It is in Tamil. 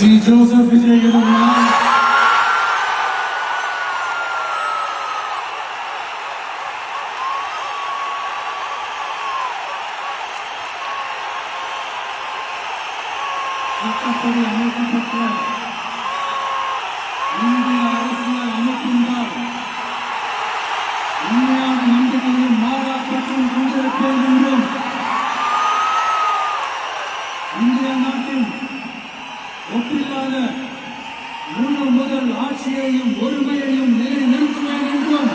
ശ്രീ ജോസഫ് വിജയകുമാർ சட்டப்படி அமைக்கப்பட்ட இந்திய அரசியல் அமைப்பினால் உண்மையான நம்பிக்கையும் மாறாப்பற்றும் கொண்டிருப்பேன் என்றும் இந்திய நாட்டின் ஒப்பில்லாத முழு முதல் ஆட்சியையும் ஒருமையையும் நிலைநிறுத்துவேன் என்றும்